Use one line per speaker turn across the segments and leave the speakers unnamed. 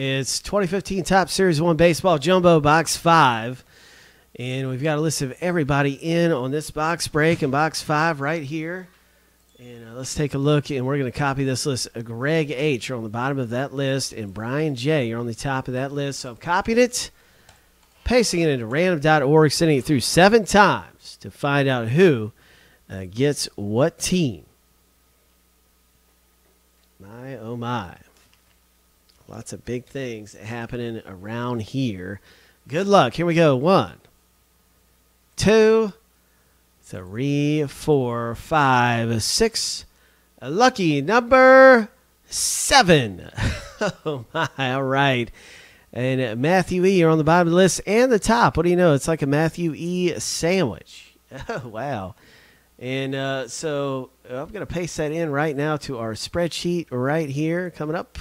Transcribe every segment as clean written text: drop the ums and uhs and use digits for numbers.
It's 2015 Top Series 1 Baseball Jumbo Box 5. And we've got a list of everybody in on this box break and Box 5 right here. And let's take a look, and we're going to copy this list. Greg H., you're on the bottom of that list, and Brian J., you're on the top of that list. So I've copied it, pasting it into random.org, sending it through 7 times to find out who gets what team. My, oh my. Lots of big things happening around here. Good luck. Here we go. 1, 2, 3, 4, 5, 6. Lucky number 7. Oh my. All right. And Matthew E., you're on the bottom of the list and the top. What do you know? It's like a Matthew E. sandwich. Oh, wow. And so I'm going to paste that in right now to our spreadsheet right here coming up.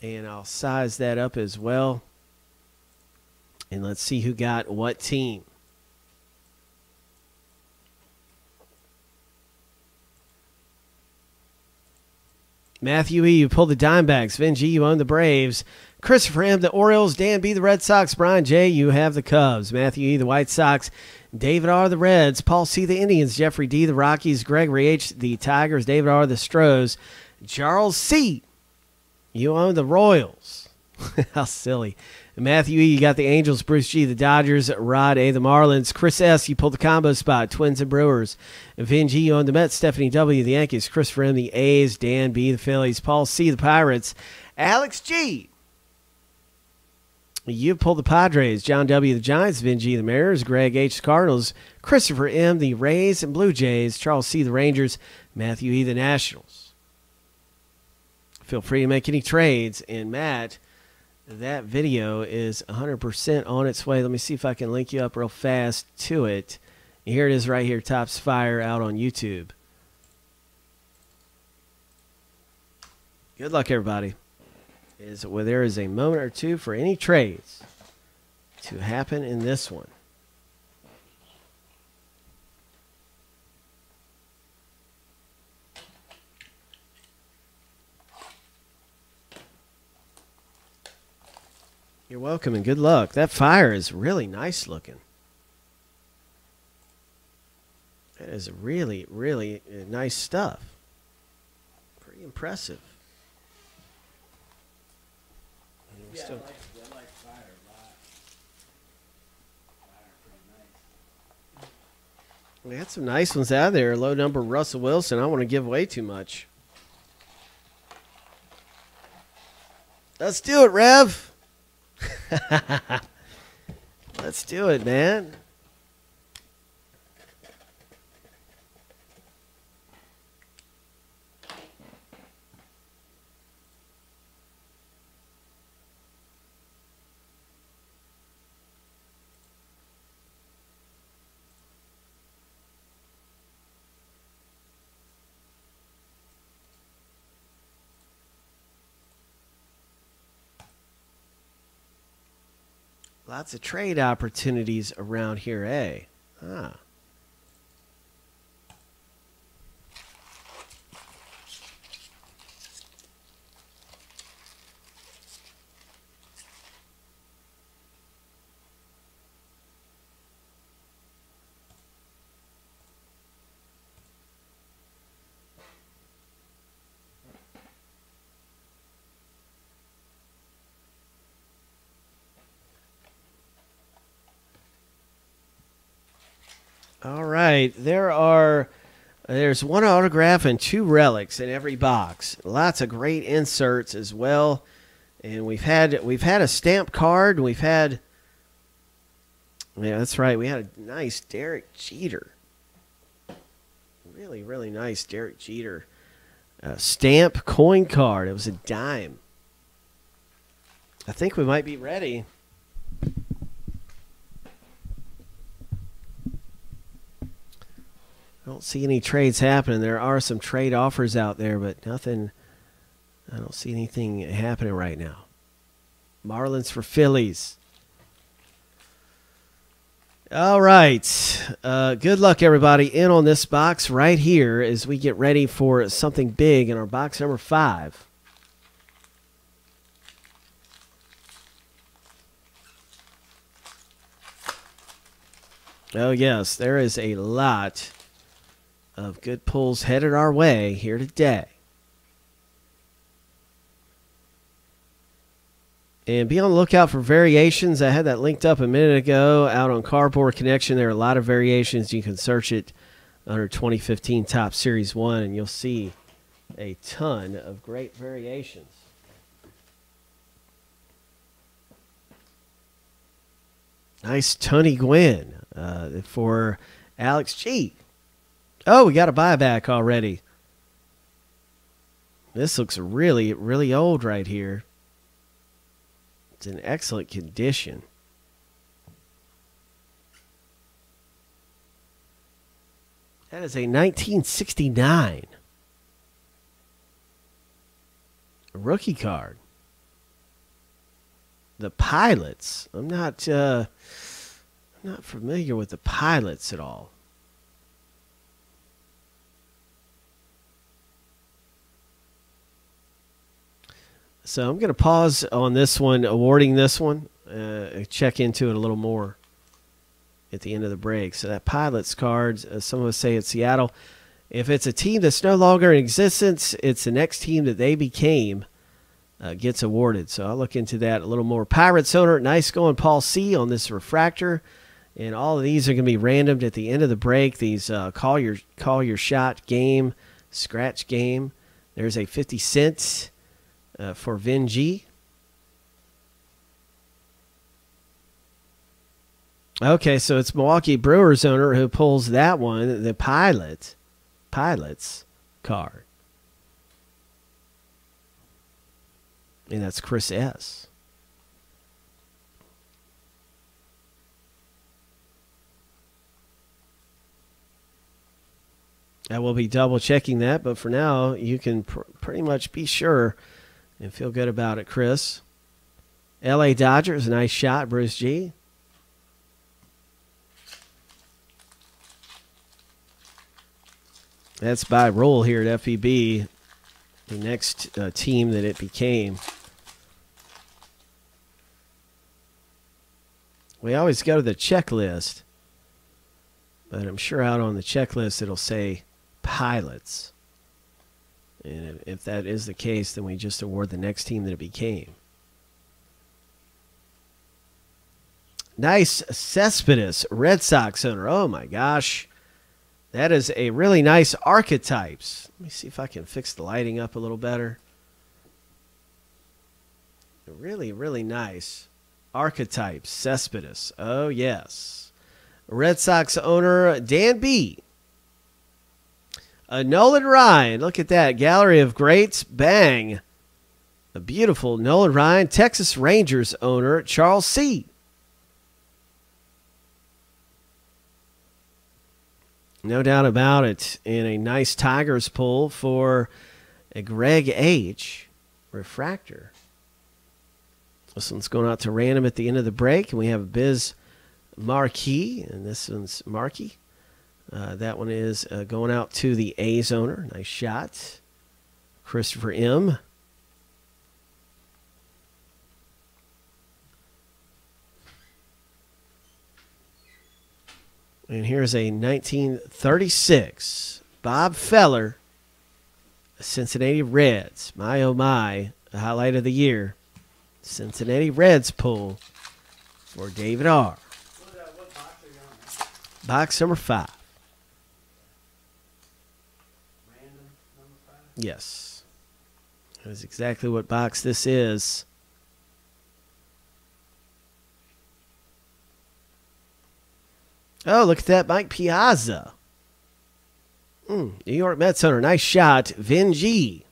And I'll size that up as well. And let's see who got what team. Matthew E., you pulled the Diamondbacks. Vin G., you own the Braves. Christopher M., the Orioles. Dan B., the Red Sox. Brian J., you have the Cubs. Matthew E., the White Sox. David R., the Reds. Paul C., the Indians. Jeffrey D., the Rockies. Gregory H., the Tigers. David R., the Stros. Charles C., you own the Royals. How silly. Matthew E., you got the Angels. Bruce G., the Dodgers. Rod A., the Marlins. Chris S., you pulled the combo spot. Twins and Brewers. Vin G., you own the Mets. Stephanie W., the Yankees. Christopher M., the A's. Dan B., the Phillies. Paul C., the Pirates. Alex G., you pulled the Padres. John W., the Giants. Vin G., the Mariners. Greg H., the Cardinals. Christopher M., the Rays and Blue Jays. Charles C., the Rangers. Matthew E., the Nationals. Feel free to make any trades. And Matt, that video is 100% on its way. Let me see if I can link you up real fast to it. Here it is right here, Tops Fire, out on YouTube. Good luck, everybody. There is a moment or two for any trades to happen in this one. You're welcome and good luck. That fire is really nice looking. That is really, really nice stuff. Pretty impressive.
Yeah, I like fire a lot. Fire pretty nice.
We had some nice ones out there. Low number Russell Wilson. I don't want to give away too much. Let's do it, Rev. Let's do it, man. Lots of trade opportunities around here, eh? Ah. All right, there's one autograph and 2 relics in every box. Lots of great inserts as well, and we've had a stamped card. And we've had, yeah, that's right. We had a nice Derek Jeter, really, really nice Derek Jeter stamp coin card. It was a dime. I think we might be ready. I don't see any trades happening. There are some trade offers out there, but nothing. I don't see anything happening right now. Marlins for Phillies. All right. Good luck, everybody, in on this box right here as we get ready for something big in our box number 5. Oh, yes, there is a lot of good pulls headed our way here today. And be on the lookout for variations. I had that linked up a minute ago out on Cardboard Connection. There are a lot of variations. You can search it under 2015 Top Series 1, and you'll see a ton of great variations. Nice Tony Gwynn for Alex G. Oh, we got a buyback already. This looks really, really old right here. It's in excellent condition. That is a 1969 rookie card. The Pilots. I'm not familiar with the Pilots at all. So I'm going to pause on this one, awarding this one, check into it a little more at the end of the break. So that Pilots card, some of us say it's Seattle. If it's a team that's no longer in existence, it's the next team that they became gets awarded. So I'll look into that a little more. Pirates owner, nice going Paul C. on this refractor. And all of these are going to be randomed at the end of the break. These call your shot game, scratch game. There's a 50 cents. For Vin G. Okay, so it's Milwaukee Brewers owner who pulls that one, the Pilots card. And that's Chris S. I will be double checking that, but for now, you can pretty much be sure and feel good about it, Chris. LA Dodgers, nice shot, Bruce G. That's by rule here at FEB, the next team that it became. We always go to the checklist, but I'm sure out on the checklist it'll say Pilots. And if that is the case, then we just award the next team that it became. Nice Cespedes, Red Sox owner. Oh, my gosh. That is a really nice Archetypes. Let me see if I can fix the lighting up a little better. Really, really nice Archetypes, Cespedes. Oh, yes. Red Sox owner, Dan B. Nolan Ryan, look at that. Gallery of Greats, bang. A beautiful Nolan Ryan. Texas Rangers owner, Charles C. No doubt about it. And a nice Tigers pull for a Greg H. refractor. This one's going out to random at the end of the break. And we have Biz Marquis, and this one's Markey. That one is going out to the A's owner. Nice shot. Christopher M. And here's a 1936 Bob Feller, Cincinnati Reds. My, oh my, the highlight of the year. Cincinnati Reds pull for David R.
What box are you on?
Box number 5.
Random number 5?
Yes. That is exactly what box this is. Oh, look at that, Mike Piazza. New York Mets owner, nice shot, Vin G.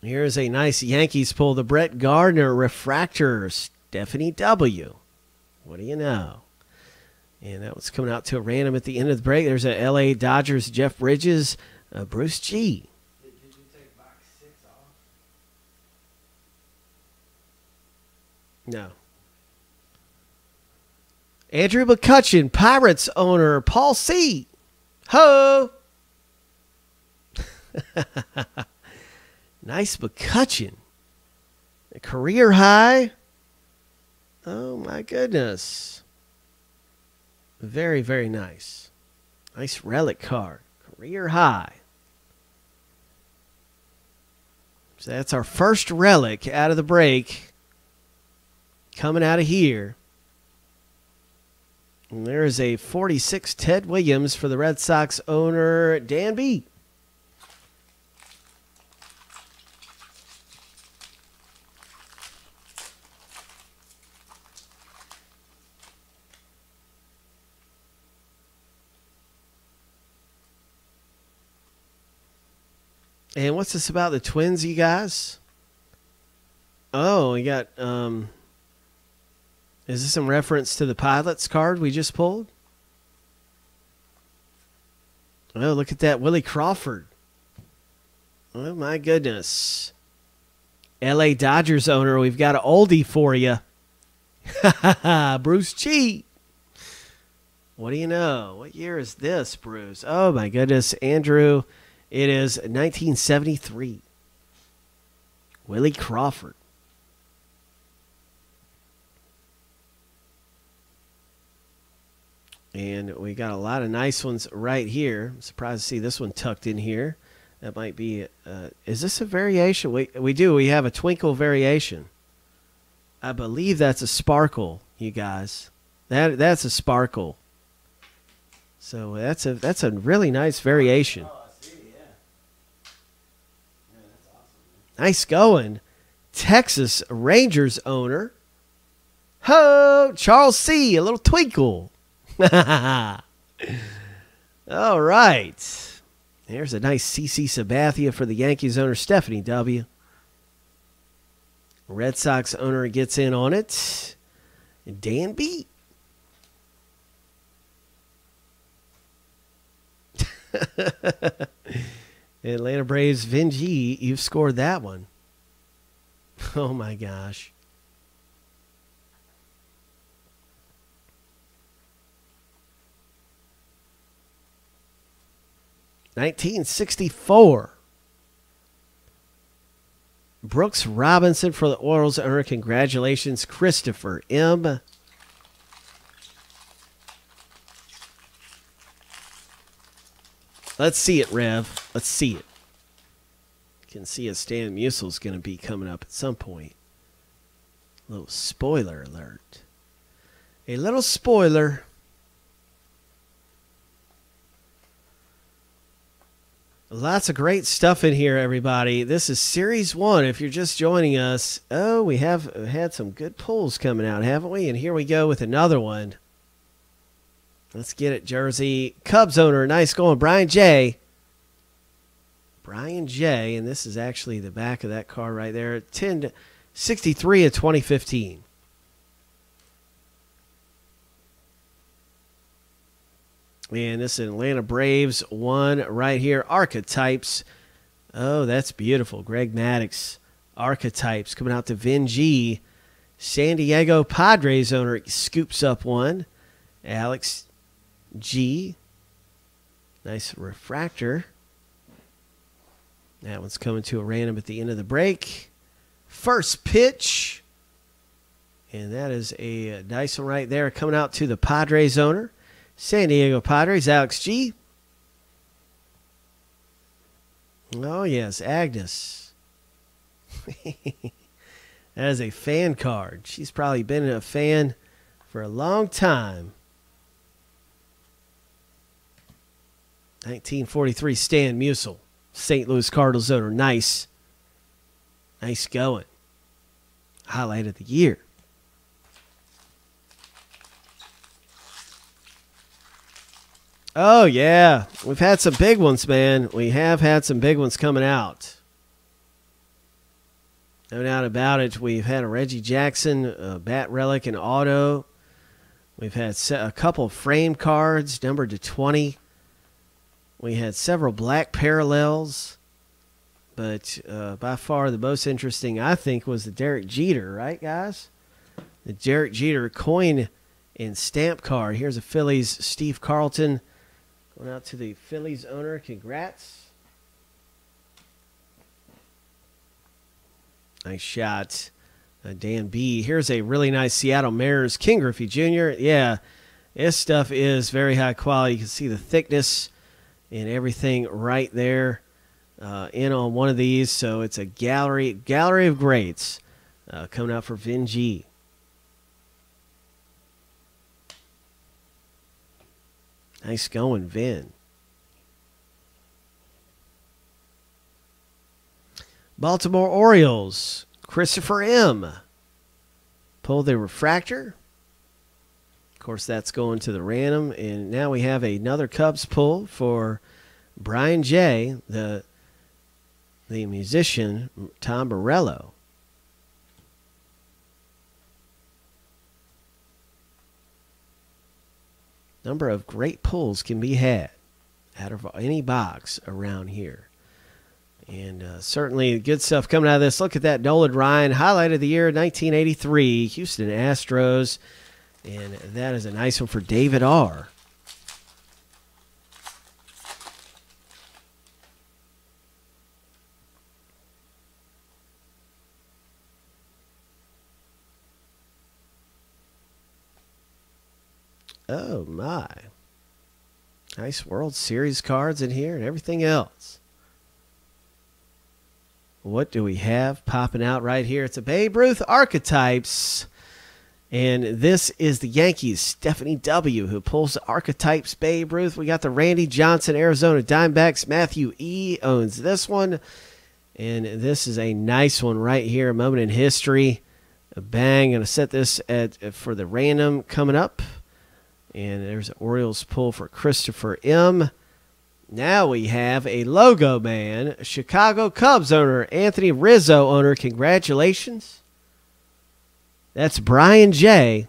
Here's a nice Yankees pull, the Brett Gardner refractor, Stephanie W. What do you know? And that was coming out to a random at the end of the break. There's a LA Dodgers, Jeff Bridges, Bruce G.
Did you take box 6 off?
No. Andrew McCutchen, Pirates owner, Paul C. Ho! Nice McCutchen. A career high. Oh, my goodness. Very, very nice. Nice relic card. Career high. So that's our first relic out of the break. Coming out of here. And there is a 46 Ted Williams for the Red Sox owner, Dan B. And what's this about the Twins, you guys? Oh, we got, is this in reference to the Pilots card we just pulled? Oh, look at that. Willie Crawford. Oh, my goodness. LA Dodgers owner, we've got an oldie for you. Bruce Cheat. What do you know? What year is this, Bruce? Oh, my goodness. Andrew, it is 1973. Willie Crawford. And we got a lot of nice ones right here. I'm surprised to see this one tucked in here. That might be, is this a variation? We do. We have a twinkle variation. I believe that's a sparkle, you guys. That's a sparkle. So that's a really nice variation.
Oh, I see, yeah. Yeah, that's awesome, man.
Nice going. Texas Rangers owner. Ho! Charles C. A little twinkle. All right. There's a nice CC Sabathia for the Yankees owner, Stephanie W. Red Sox owner gets in on it. Dan B. Atlanta Braves, Vin G, you've scored that one. Oh, my gosh. $1964. Brooks Robinson for the Orioles owner. Congratulations, Christopher M. Let's see it, Rev. Let's see it. You can see a Stan Mussel's going to be coming up at some point. A little spoiler alert. A little spoiler. Lots of great stuff in here, everybody. This is Series 1. If you're just joining us, oh, we have had some good pulls coming out, haven't we? And here we go with another one. Let's get it, Jersey. Cubs owner, nice going. Brian J. Brian J. And this is actually the back of that card right there. 1063 of 2015. And this is Atlanta Braves one right here. Archetypes. Oh, that's beautiful. Greg Maddux. Archetypes coming out to Vin G. San Diego Padres owner scoops up one. Alex G. Nice refractor. That one's coming to a random at the end of the break. First pitch. And that is a nice one right there coming out to the Padres owner. San Diego Padres, Alex G. Oh, yes, Agnes. That is a fan card. She's probably been a fan for a long time. 1943, Stan Musial, St. Louis Cardinals owner. Nice. Nice going. Highlight of the year. Oh, yeah. We've had some big ones, man. We have had some big ones coming out. No doubt about it. We've had a Reggie Jackson, a bat relic, and auto. We've had a couple frame cards numbered to 20. We had several black parallels. But by far the most interesting, I think, was the Derek Jeter, right, guys? The Derek Jeter coin and stamp card. Here's a Phillies Steve Carlton. Going out to the Phillies owner. Congrats. Nice shot. Dan B. Here's a really nice Seattle Mariners King Griffey Jr. Yeah, this stuff is very high quality. You can see the thickness and everything right there in on one of these. So it's a gallery of greats coming out for Vin G. Nice going, Vin. Baltimore Orioles, Christopher M. Pull the refractor. Of course, that's going to the random. And now we have another Cubs pull for Brian J., the musician, Tom Morello. Number of great pulls can be had out of any box around here. And certainly good stuff coming out of this. Look at that Nolan Ryan, highlight of the year, 1983, Houston Astros. And that is a nice one for David R. Oh, my. Nice World Series cards in here and everything else. What do we have popping out right here? It's a Babe Ruth Archetypes. And this is the Yankees, Stephanie W., who pulls the Archetypes Babe Ruth. We got the Randy Johnson, Arizona Diamondbacks. Matthew E. owns this one. And this is a nice one right here, a moment in history. A bang. Going to set this for the random coming up. And there's an Orioles pull for Christopher M. Now we have a logo man, Chicago Cubs owner, Anthony Rizzo owner. Congratulations. That's Brian J.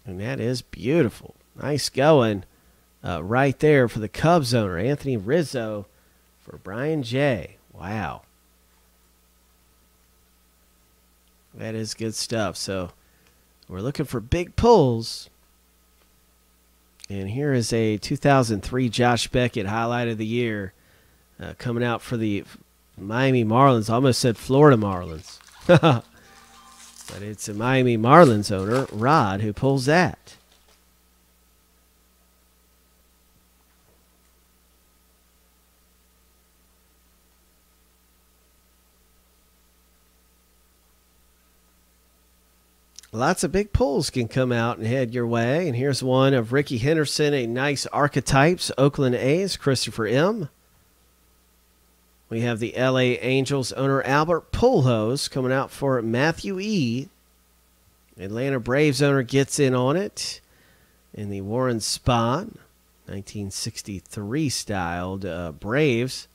And that is beautiful. Nice going right there for the Cubs owner, Anthony Rizzo, for Brian J. Wow. That is good stuff. So we're looking for big pulls. And here is a 2003 Josh Beckett highlight of the year coming out for the Miami Marlins. I almost said Florida Marlins. But it's a Miami Marlins owner, Rod, who pulls that. Lots of big pulls can come out and head your way. And here's one of Ricky Henderson, a nice Archetypes, Oakland A's, Christopher M. We have the LA Angels owner, Albert Pujols, coming out for Matthew E. Atlanta Braves owner gets in on it in the Warren Spahn, 1963 styled Braves.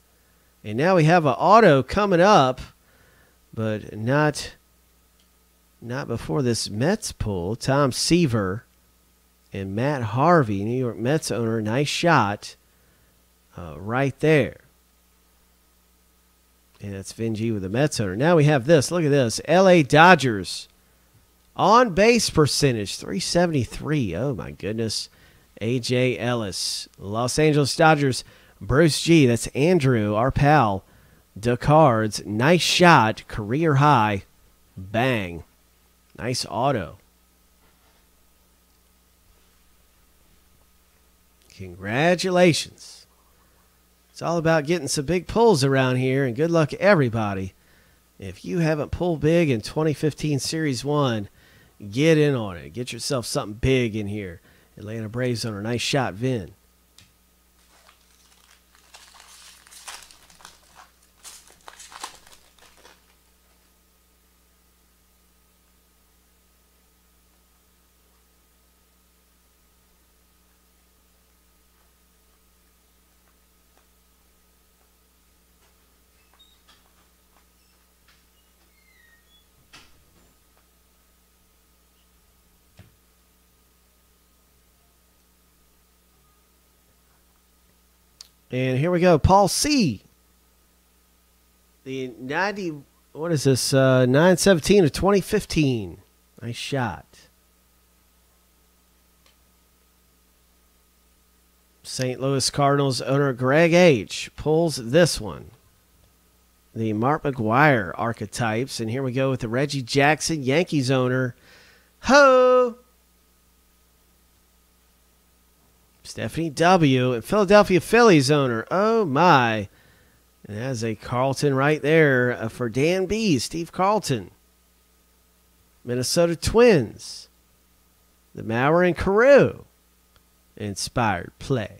And now we have an auto coming up, but not before this Mets pull. Tom Seaver and Matt Harvey, New York Mets owner. Nice shot right there. And that's Vin G with the Mets owner. Now we have this. Look at this. LA Dodgers on base percentage, 373. Oh, my goodness. A.J. Ellis. Los Angeles Dodgers, Bruce G. That's Andrew, our pal. Cards. Nice shot. Career high. Bang. Nice auto. Congratulations. It's all about getting some big pulls around here, and good luck, everybody. If you haven't pulled big in 2015 Series 1, get in on it. Get yourself something big in here. Atlanta Braves owner. Nice shot, Vin. And here we go. Paul C. The 90, what is this? 9/17 of 2015. Nice shot. St. Louis Cardinals owner Greg H. pulls this one. the Mark McGuire archetypes. And here we go with the Reggie Jackson Yankees owner. Ho! Stephanie W. and Philadelphia Phillies owner. Oh, my. And that's a Carlton right there for Dan B. Steve Carlton. Minnesota Twins. The Maurer and Carew. Inspired play.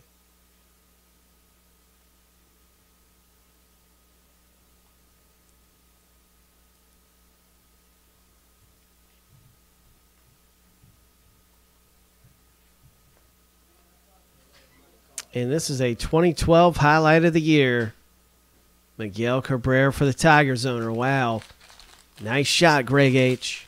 And this is a 2012 highlight of the year. Miguel Cabrera for the Tigers owner. Wow. Nice shot, Greg H.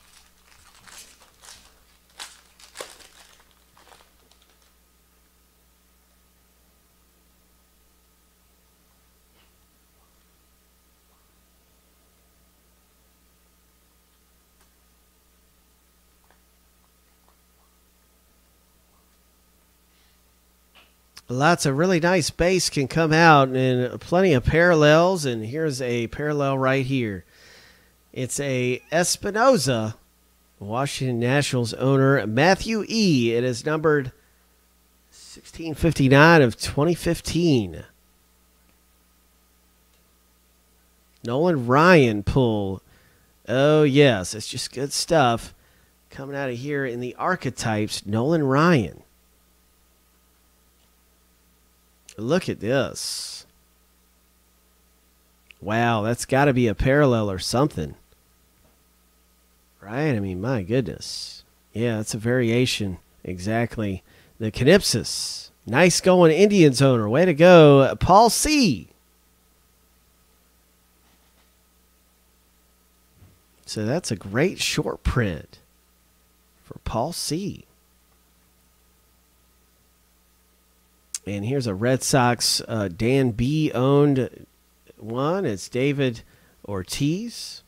Lots of really nice base can come out and plenty of parallels. And here's a parallel right here. It's a Espinoza, Washington Nationals owner, Matthew E. It is numbered 1659 of 2015. Nolan Ryan pull. Oh, yes. It's just good stuff coming out of here in the archetypes. Nolan Ryan. Look at this. Wow, that's got to be a parallel or something. Right? I mean, my goodness. Yeah, it's a variation. Exactly. The Canipsis. Nice going Indians owner. Way to go, Paul C. So that's a great short print for Paul C. And here's a Red Sox Dan B. owned one. It's David Ortiz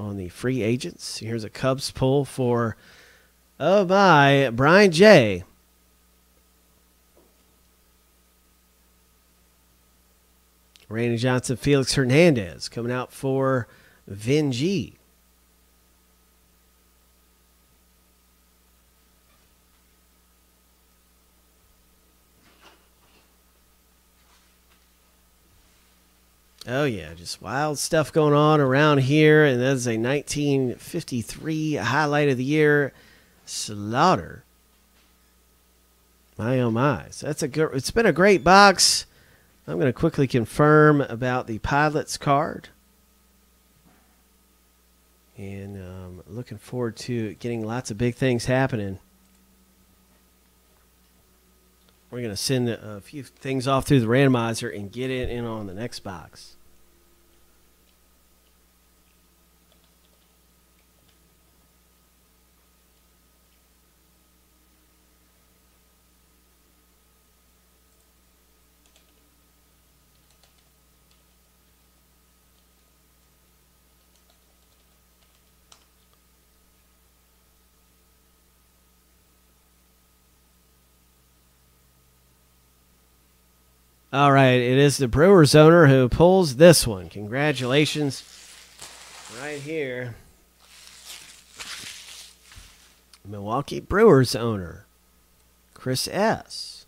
on the free agents. Here's a Cubs pull for, oh my, Brian J. Randy Johnson, Felix Hernandez coming out for Vin G. Oh, yeah, just wild stuff going on around here. And that is a 1953 highlight of the year, Slaughter. My, oh, my. So that's it's been a great box. I'm going to quickly confirm about the Pilots card. And looking forward to getting lots of big things happening. We're going to send a few things off through the randomizer and get it in on the next box. All right, it is the Brewers owner who pulls this one. Congratulations. Right here. Milwaukee Brewers owner, Chris S.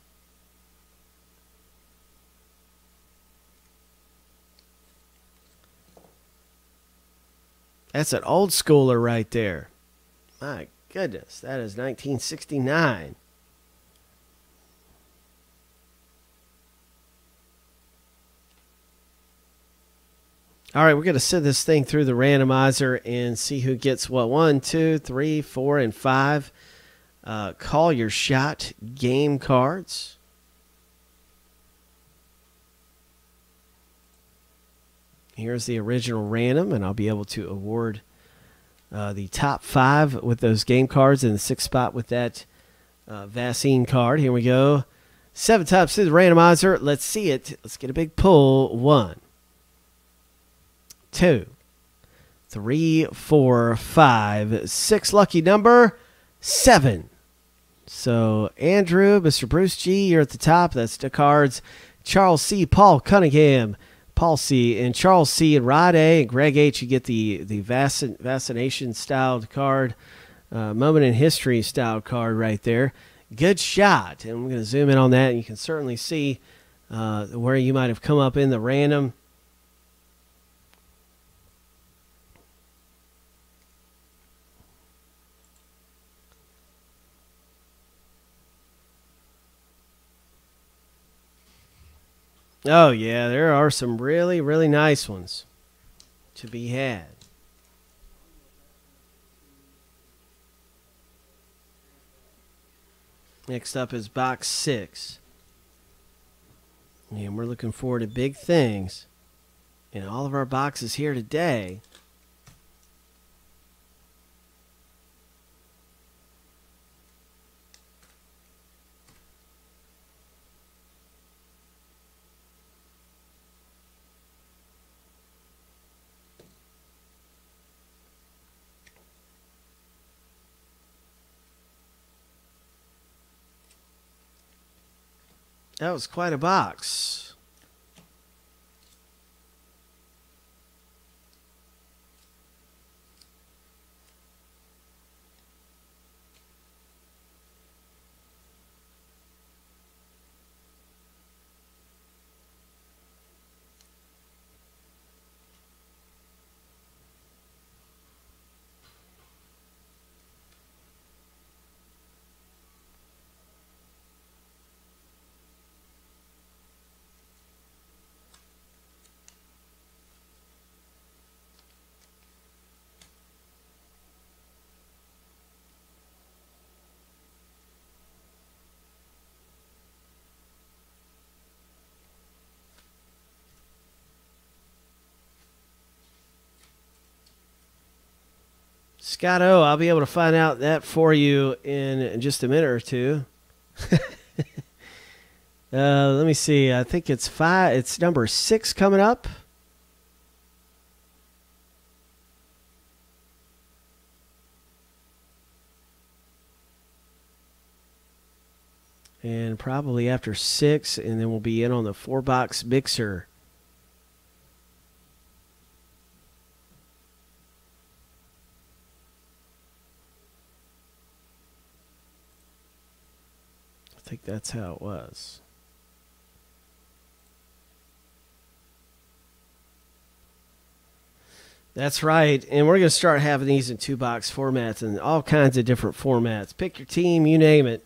That's an old schooler right there. My goodness, that is 1969. All right, we're going to send this thing through the randomizer and see who gets what. 1, 2, 3, 4, and 5. Call your shot game cards. Here's the original random, and I'll be able to award the top 5 with those game cards and the 6th spot with that Vaccine card. Here we go. 7 times through the randomizer. Let's see it. Let's get a big pull. 1, 2, 3, 4, 5, 6. Lucky number 7. So Andrew, Mr. Bruce G, you're at the top. That's the cards. Charles C, Paul Cunningham, Paul C. And Charles C. and Rod A. and Greg H. You get the vaccination styled card, moment in history styled card right there. Good shot. And I'm going to zoom in on that, and you can certainly see where you might have come up in the random. Oh, yeah, there are some really, really nice ones to be had. Next up is box 6. And we're looking forward to big things in all of our boxes here today. That was quite a box. Scott O, I'll be able to find out that for you in just a minute or two. Let me see. I think it's 5. It's number 6 coming up. And probably after 6, and then we'll be in on the 4-box mixer. I think that's how it was. That's right. And we're going to start having these in 2-box formats and all kinds of different formats. Pick your team, you name it.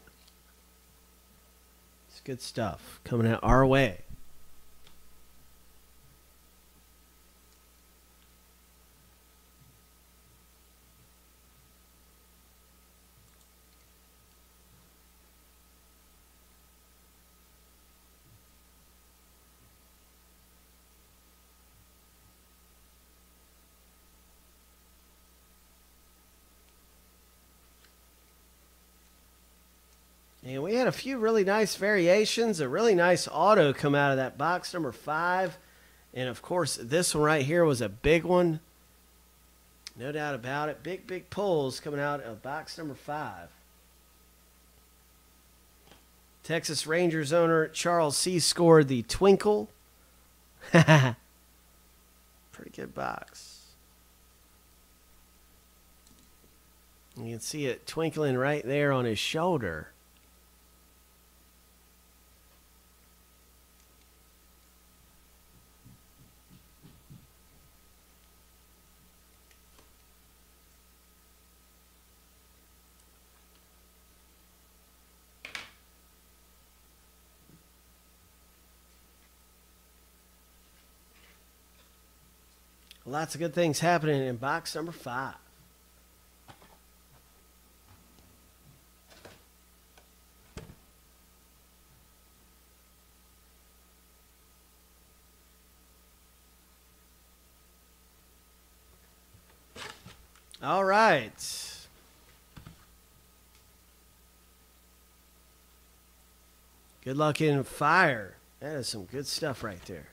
It's good stuff coming out our way. And we had a few really nice variations, a really nice auto come out of that box number 5. And, of course, this one right here was a big one. No doubt about it. Big, big pulls coming out of box number 5. Texas Rangers owner Charles C. scored the Twinkle. Pretty good box. You can see it twinkling right there on his shoulder. Lots of good things happening in box number 5. All right. Good luck in fire. That is some good stuff right there.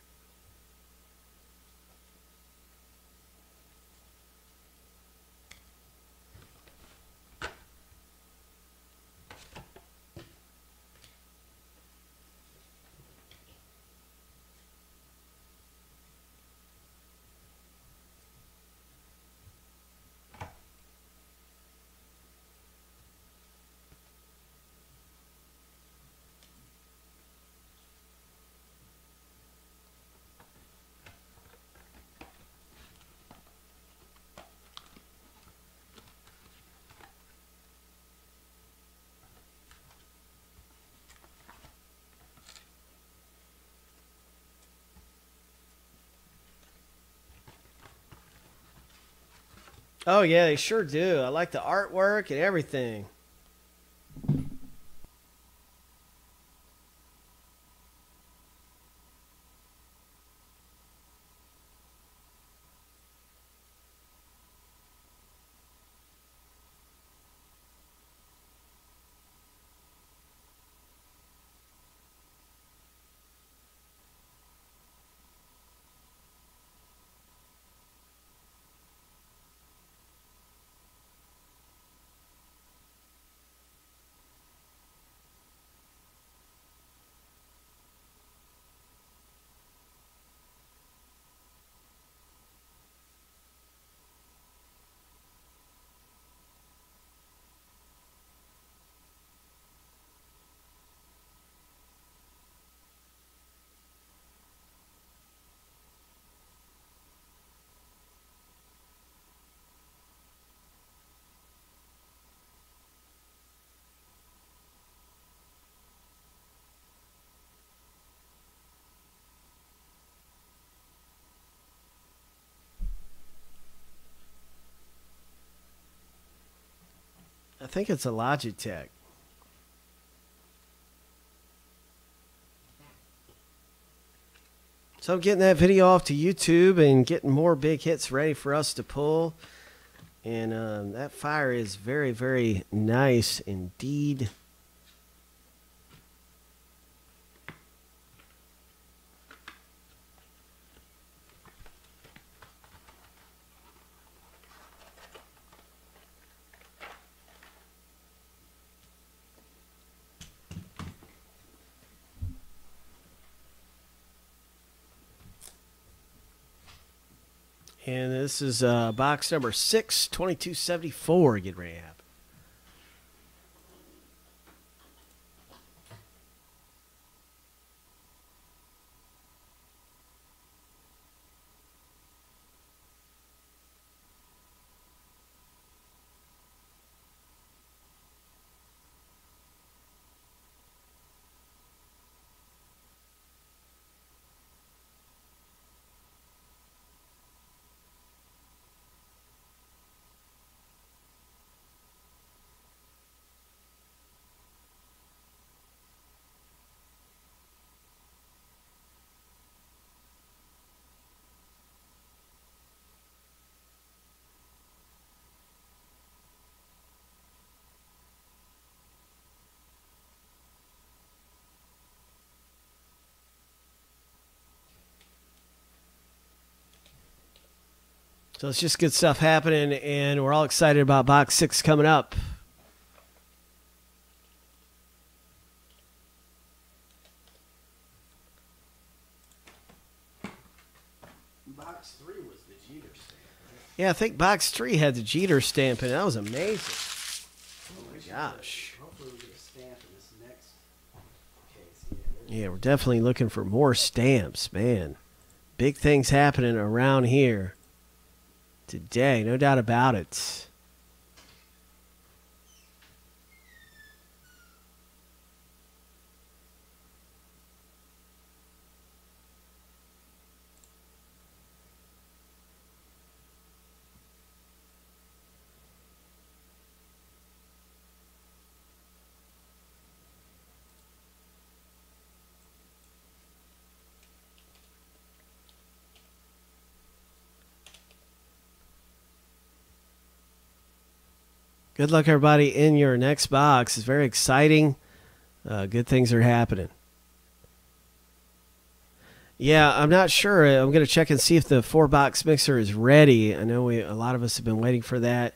Oh yeah, they sure do. I like the artwork and everything. I think it's a Logitech. So I'm getting that video off to YouTube and getting more big hits ready for us to pull. And that fire is very, very nice indeed. And this is box number 6, 2274. Get ready to happen. So it's just good stuff happening, and we're all excited about box 6 coming up.
Box 3 was the Jeter stamp. Right?
Yeah, I think box 3 had the Jeter stamp in it. That was amazing. Oh my gosh.
Hopefully we get a stamp in this next case.
Yeah, we're definitely looking for more stamps, man. Big things happening around here today, no doubt about it. Good luck, everybody, in your next box. It's very exciting. Good things are happening. Yeah, I'm not sure. I'm going to check and see if the 4-box mixer is ready. I know a lot of us have been waiting for that,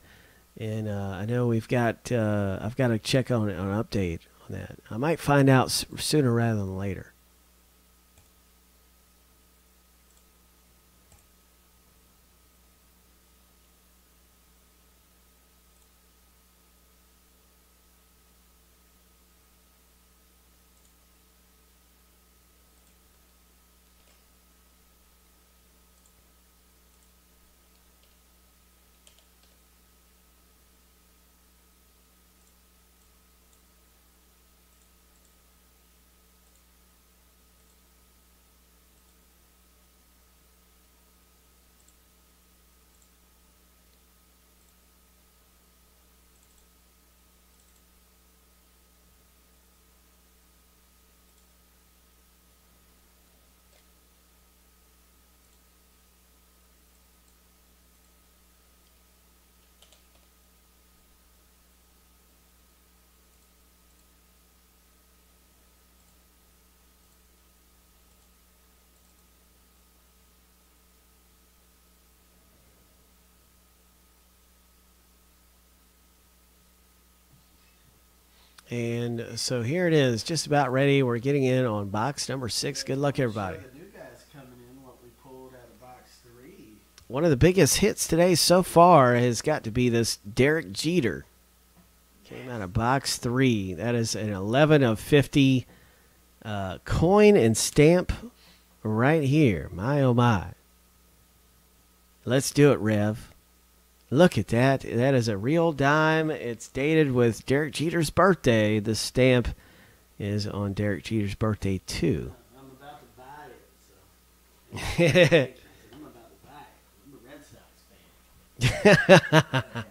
and I know we've got. I've got to check on an update on that. I might find out sooner rather than later. And so here it is, just about ready. We're getting in on box number 6. Good luck, everybody.
Show the new guys coming in what we pulled out of box 3.
One of the biggest hits today so far has got to be this Derek Jeter. Came out of box 3. That is an 11 of 50 coin and stamp right here. My, oh, my. Let's do it, Rev. Look at that. That is a real dime. It's dated with Derek Jeter's birthday. The stamp is on Derek Jeter's birthday, too.
I'm about to buy it, so. I'm about to buy it. I'm a Red Sox fan.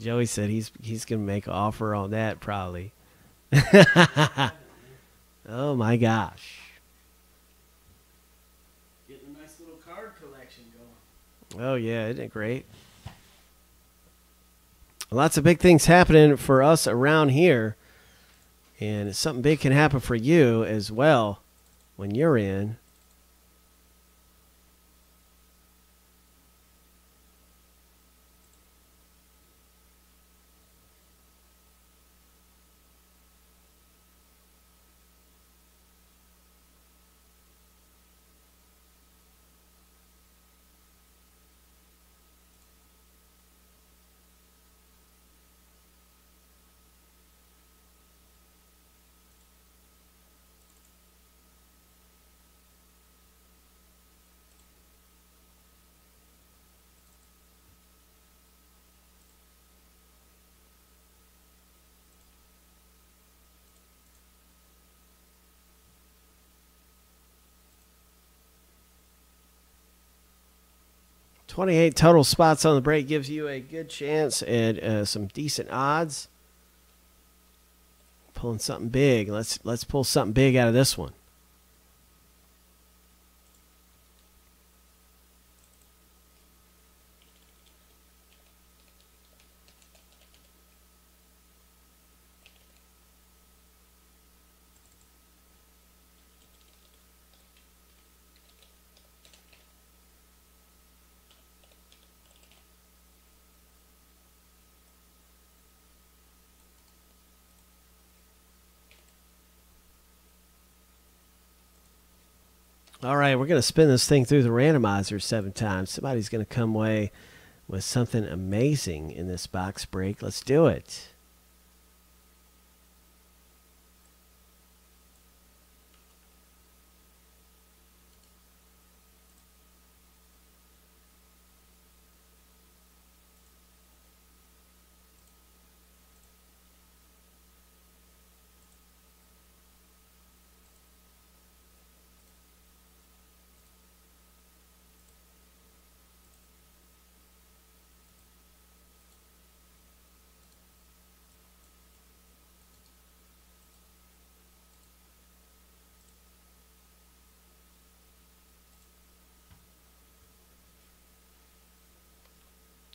Joey said he's going to make an offer on that, probably. Oh, my gosh.
Getting a nice little card collection going.
Oh, yeah. Isn't it great? Lots of big things happening for us around here. And something big can happen for you as well when you're in. $28 total spots on the break gives you a good chance at some decent odds. Pulling something big. Let's pull something big out of this one. All right, we're going to spin this thing through the randomizer 7 times. Somebody's going to come away with something amazing in this box break. Let's do it.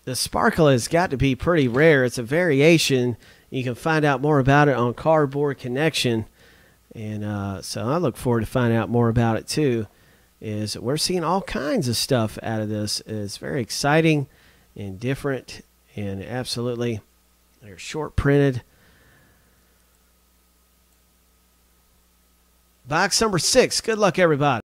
The sparkle has got to be pretty rare. It's a variation. You can find out more about it on Cardboard Connection. And so I look forward to finding out more about it too. We're seeing all kinds of stuff out of this. It's very exciting and different and absolutely they're short printed. Box number 6. Good luck, everybody.